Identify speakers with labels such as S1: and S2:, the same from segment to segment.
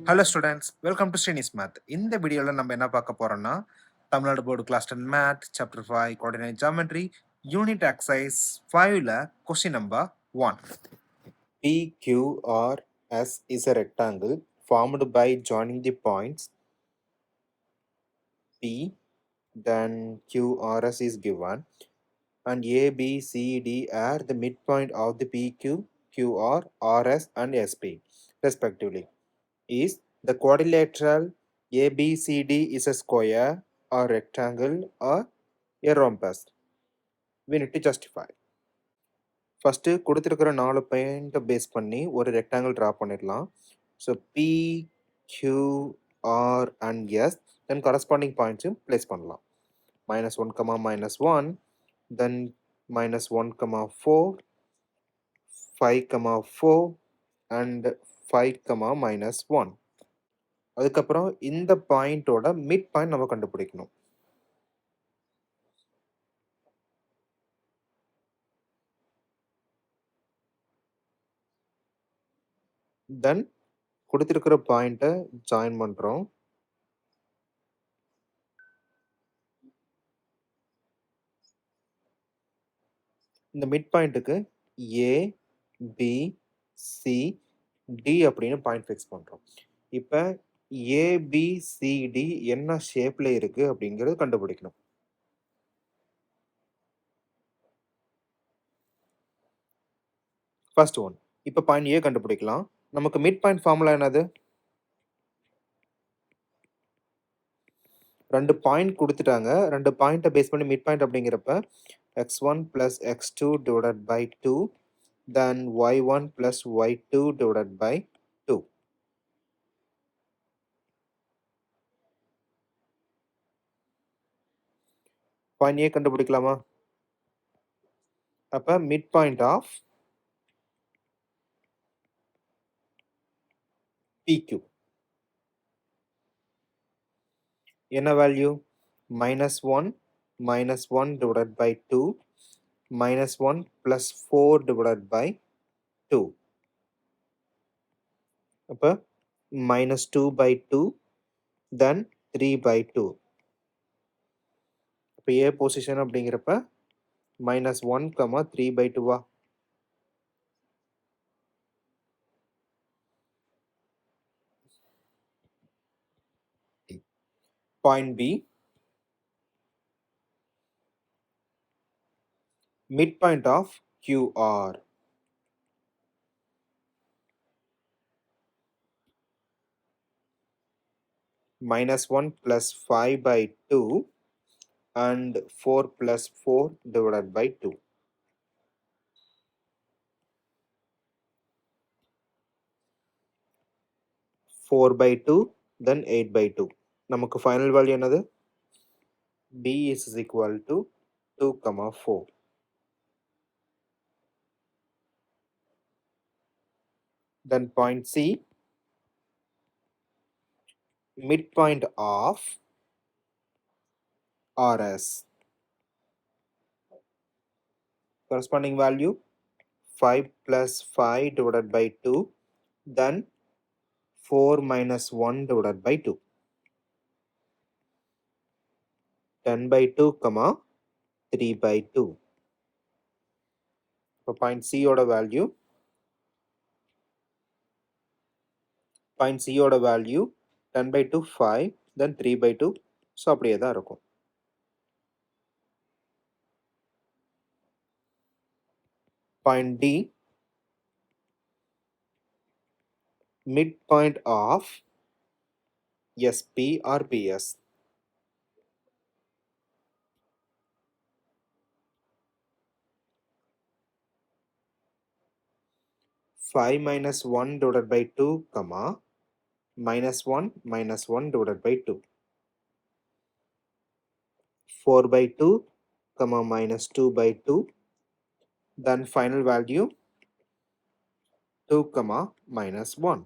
S1: Hello students, welcome to SRINI'S Math. இந்த வீடியோல நம்ம என்ன பார்க்க போறோம்னா Tamil Nadu board class 10 math chapter 5 coordinate geometry unit exercise 5ல question number 1.
S2: PQRS is a rectangle formed by joining the points P, then QRS is given, and A, B, C, D are the midpoint of the PQ, QR, RS, and SP, respectively. Is the quadrilateral ABCD is a square or rectangle or a rhombus? We need to justify. First கொடுத்துருக்கிற 4 பாயிண்ட்டை base பண்ணி ஒரு rectangle draw பண்ணிடலாம். So P, Q, R and S then corresponding பாயிண்ட்ஸும் place பண்ணலாம். -1, -1, தென் -1, 4, 5, 4 and 5, -1. அதுக்கப்புறம் இந்த பாயிண்ட்டோட mid point நம்ம கண்டுபிடிக்கணும். தென் கொடுத்துருக்கிற பாயிண்ட்டை ஜாயின் பண்ணுறோம். இந்த மிட் பாயிண்ட்டுக்கு ஏ, பி, சி, டி அப்படின்னு பாயிண்ட் ஃபிக்ஸ் பண்ணுறோம். இப்போ ஏபிசிடி என்ன ஷேப்பில் இருக்குது அப்படிங்கிறது கண்டுபிடிக்கணும். ஃபர்ஸ்ட் ஒன், இப்போ பாயிண்ட் ஏ கண்டுபிடிக்கலாம். நமக்கு மிட் பாயிண்ட் ஃபார்முலா என்னது? 2 பாயிண்ட் கொடுத்துட்டாங்க. 2 பாயிண்ட்டை பேஸ் பண்ணி மிட் பாயிண்ட் அப்படிங்கிறப்ப x1 + x2 divided by 2 then y1 + y2 divided by 2. Point A கண்டுபிடிக்கலாமா? அப்போ மிட் பாயிண்ட் ஆஃப் PQ என்ன value? -1 divided by 2 -1 + 4 divided by 2. அப்போ -2/2 then 3/2. இப்போ ஏ பொசிஷன் அப்படிங்கிறப்ப -1, 3/2. Point B, midpoint of QR. -1 + 5/2 and 4 + 4 divided by 2. 4/2 then 8/2. நமக்கு final value என்னது? B is equal to 2, 4. Then point C, midpoint of RS. Corresponding value 5 + 5 divided by 2 then 4 - 1 divided by 2. 10/2, 3/2. இப்போ point சியோட value 10/2 5 then 3/2. So அப்படியே தான் இருக்கும். Point D, midpoint of SP or PS. -5 - 1 divided by 2, -1 - 1 divided by 2. 4/2, -2/2. Then final value 2, -1.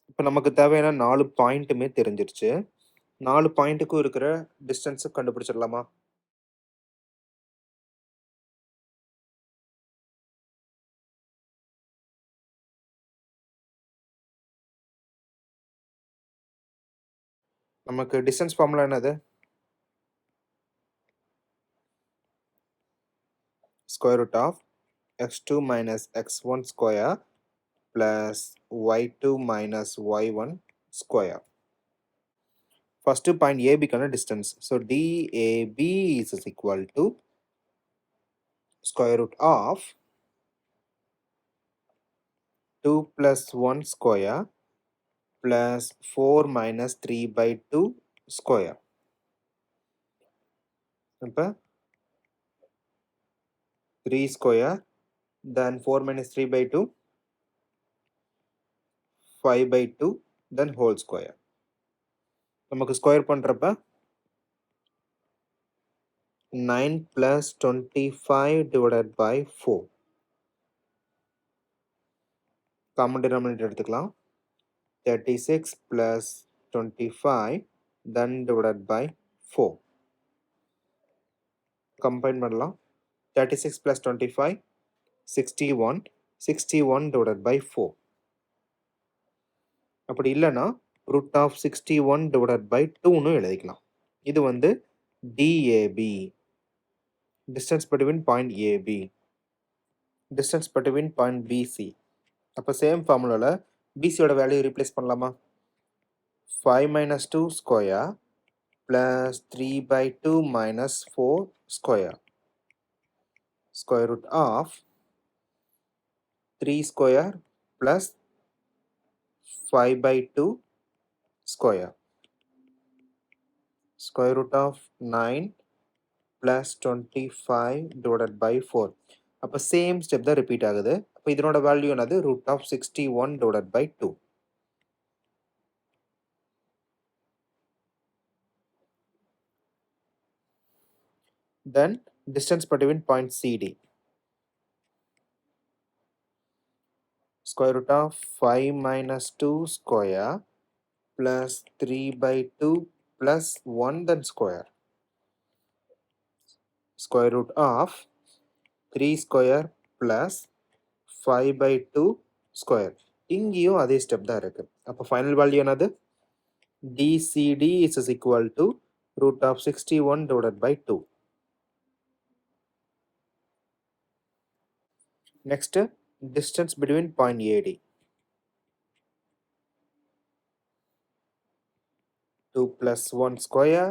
S2: இப்போ நமக்கு தேவையான 4 பாயிண்ட்டுமே தெரிஞ்சிருச்சு. 4 பாயிண்ட்டுக்கும் இருக்கிற டிஸ்டன்ஸை கண்டுபிடிச்சிடலாமா? நமக்கு டிஸ்டன்ஸ் ஃபார்முலா என்னது? Square root of x2 minus x1 square plus y2 minus y1 square. First point AB கான distance. So DAB is equal to square root of 2 plus 1 square plus 4 minus 3 by 2 square. அப்ப 3 square then 4 minus 3 by 2 5 by 2 then whole square. நமக்கு square பண்றப்ப 9 plus 25 divided by 4. Common denominator எடுத்துக்கலாம். 36 plus 25 then divided by 4. Combine பண்ணலாம். 36 plus 25 61 61 divided by 4. அப்படி இல்லைன்னா root of 61 divided by 2னு எழுதிக்கலாம். இது வந்து DAB, distance between point AB, distance between point BC. அப்போ சேம் ஃபார்முலாவில் BCயோட வேல்யூ ரீப்ளேஸ் பண்ணலாமா? 5 minus 2 square plus 3 by 2 minus 4 square. Square root of 3 square plus 5 by 2 square. Square root of 9 plus 25 divided by 4. அப்போ same step தான் repeat ஆகுது. அப்போ இதனோட value என்னது? root of 61 divided by 2. Then distance between point CD. Square root of 5 minus 2 square plus 3 by 2 plus 1 then square. Square root of 3 square plus 5 by 2 square. இங்கேயும் அதே step தான் இருக்கு. அப்போ ஃபைனல் வேல்யூ என்னது? DCD is equal to root of 61 divided by 2. Next, distance between point AD. 2 plus 1 square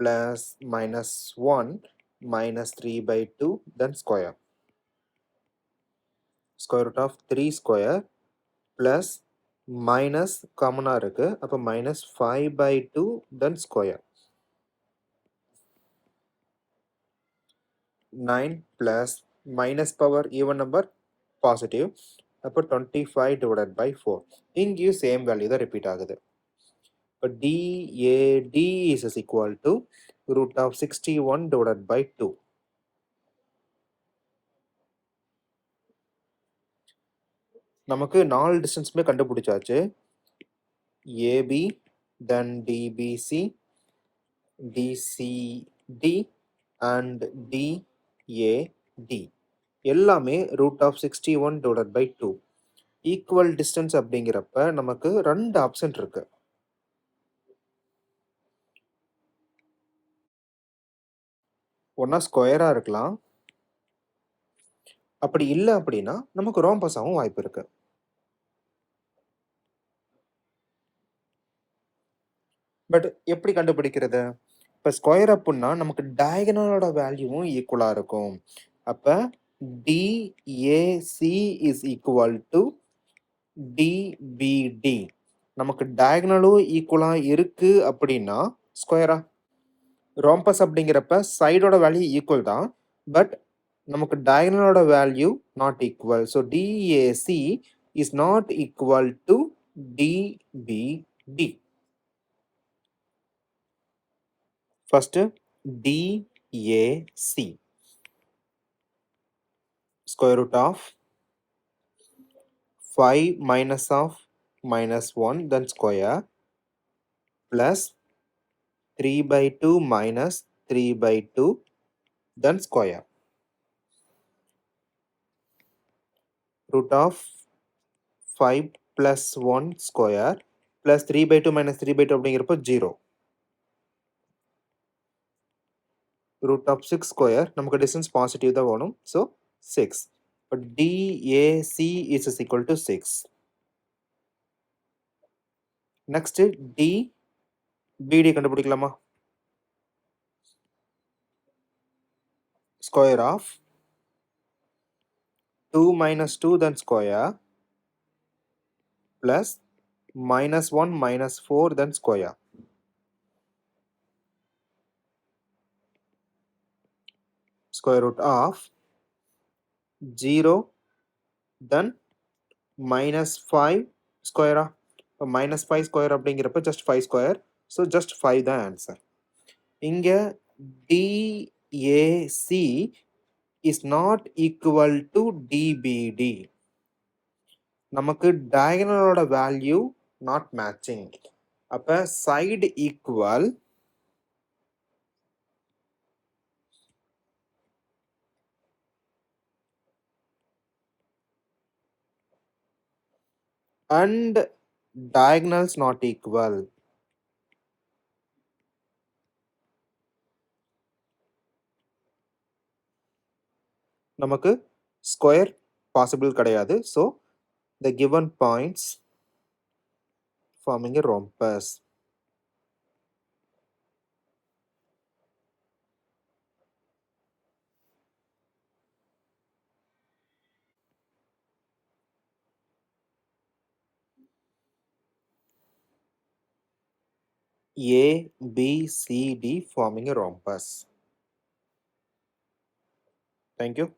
S2: plus minus 1 minus 3 by 2 then square. Square root of 3 square plus minus காமனாக இருக்கு. அப்போ minus 5 by 2 then square. 9 plus minus power even number positive. அப்போ 25 divided by 4. இங்கேயும் same value தான் repeat ஆகுது. இப்போ DAD is equal to root of 61 divided by 2. நமக்கு 4 டிஸ்டன்ஸுமே கண்டுபிடிச்சாச்சு. AB then DBC, DCD and DAD எல்லாமே root of 61 divided by 2. Equal distance அப்படிங்கிறப்ப நமக்கு 2 ஆப்ஷன் இருக்கு. ஒன்னா ஸ்கொயரா இருக்கலாம், அப்படி இல்லை அப்படின்னா நமக்கு ரோம்பஸாகவும் வாய்ப்பு இருக்கு. பட் எப்படி கண்டுபிடிக்கிறது? இப்போ ஸ்கொயர் அப்புன்னா நமக்கு டயகனலோட வேல்யூவும் ஈக்குவலாக இருக்கும். அப்போ DAC is equal to DBD. நமக்கு டயகனலும் ஈக்குவலாக இருக்கு அப்படின்னா ஸ்கொயரா? ரோம்பஸ் அப்படிங்கிறப்ப சைடோட வேல்யூ ஈக்குவல் தான், பட் நமக்கு டயகனலோட value not equal. So DAC is not equal to DBD. First, DAC. Square root of 5 minus of minus 1 then square plus 3 by 2 minus 3 by 2, then square. Root of 5 plus 1 square plus 3 by 2 minus 3 by 2 அப்படிங்கிறப்போ 0. Root of 6 square, நமக்கு distance positive தான் வேணும். So 6. But DAC is equal to 6. Next DBD கண்டுபிடிக்கலாமா? Square of 2 minus 2 then square plus minus 1 minus 4 then square. Square root of 0 then minus 5 square. Minus 5 square அப்படிங்கிறப்ப just 5 square. So just 5 தான் answer. இங்க DAC is not equal to DBD. நமக்கு diagonal value not matching. அப்ப side equal and diagonals not equal. நமக்கு square possible கிடையாது. So the given points forming a rhombus. A, B, C, D forming a rhombus. Thank you.